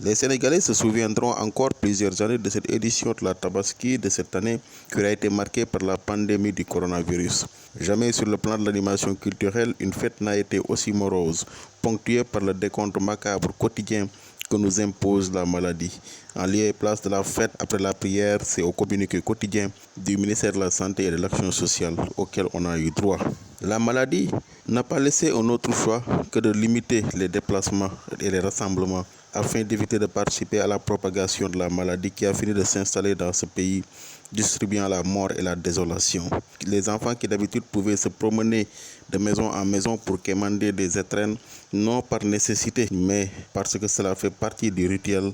Les Sénégalais se souviendront encore plusieurs années de cette édition de la Tabaski de cette année qui aura été marquée par la pandémie du coronavirus. Jamais sur le plan de l'animation culturelle, une fête n'a été aussi morose, ponctuée par le décompte macabre quotidien que nous impose la maladie. En lieu et place de la fête après la prière, c'est au communiqué quotidien du ministère de la Santé et de l'Action sociale auquel on a eu droit. La maladie n'a pas laissé un autre choix que de limiter les déplacements et les rassemblements afin d'éviter de participer à la propagation de la maladie qui a fini de s'installer dans ce pays, distribuant la mort et la désolation. Les enfants qui d'habitude pouvaient se promener de maison en maison pour quémander des étrennes, non par nécessité, mais parce que cela fait partie du rituel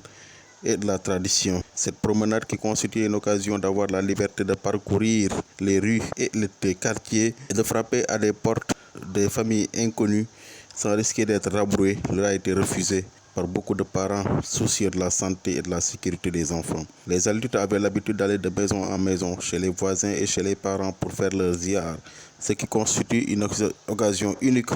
et de la tradition. Cette promenade qui constitue une occasion d'avoir la liberté de parcourir les rues et les quartiers et de frapper à des portes des familles inconnues sans risquer d'être rabroué, leur a été refusé par beaucoup de parents soucieux de la santé et de la sécurité des enfants. Les adultes avaient l'habitude d'aller de maison en maison, chez les voisins et chez les parents pour faire leur ziar, ce qui constitue une occasion unique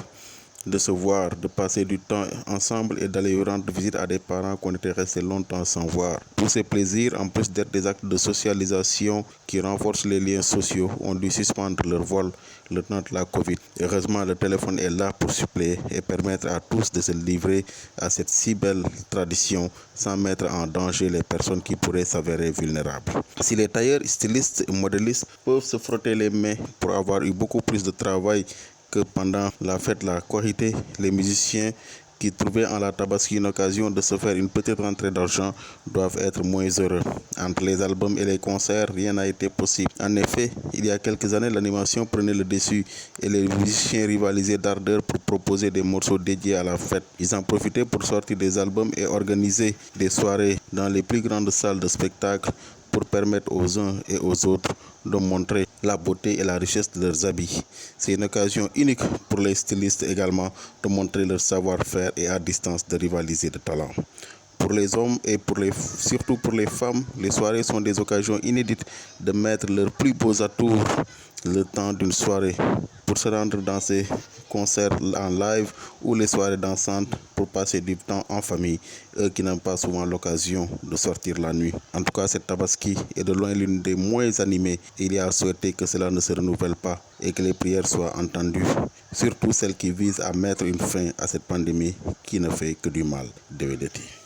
de se voir, de passer du temps ensemble et d'aller rendre visite à des parents qu'on était restés longtemps sans voir. Tous ces plaisirs, en plus d'être des actes de socialisation qui renforcent les liens sociaux, ont dû suspendre leur vol le temps de la Covid. Heureusement, le téléphone est là pour suppléer et permettre à tous de se livrer à cette si belle tradition sans mettre en danger les personnes qui pourraient s'avérer vulnérables. Si les tailleurs, stylistes et modélistes peuvent se frotter les mains pour avoir eu beaucoup plus de travail que pendant la fête de la Korité, les musiciens qui trouvaient en la Tabaski une occasion de se faire une petite rentrée d'argent doivent être moins heureux. Entre les albums et les concerts, rien n'a été possible. En effet, il y a quelques années, l'animation prenait le dessus et les musiciens rivalisaient d'ardeur pour proposer des morceaux dédiés à la fête. Ils en profitaient pour sortir des albums et organiser des soirées dans les plus grandes salles de spectacle pour permettre aux uns et aux autres de montrer la beauté et la richesse de leurs habits. C'est une occasion unique pour les stylistes également de montrer leur savoir-faire et à distance de rivaliser de talent. Pour les hommes et surtout pour les femmes, les soirées sont des occasions inédites de mettre leurs plus beaux atours le temps d'une soirée pour se rendre dans ces concerts en live ou les soirées dansantes pour passer du temps en famille, eux qui n'ont pas souvent l'occasion de sortir la nuit. En tout cas, cette Tabaski est de loin l'une des moins animées. Il y a à souhaiter que cela ne se renouvelle pas et que les prières soient entendues, surtout celles qui visent à mettre une fin à cette pandémie qui ne fait que du mal. Devedeti.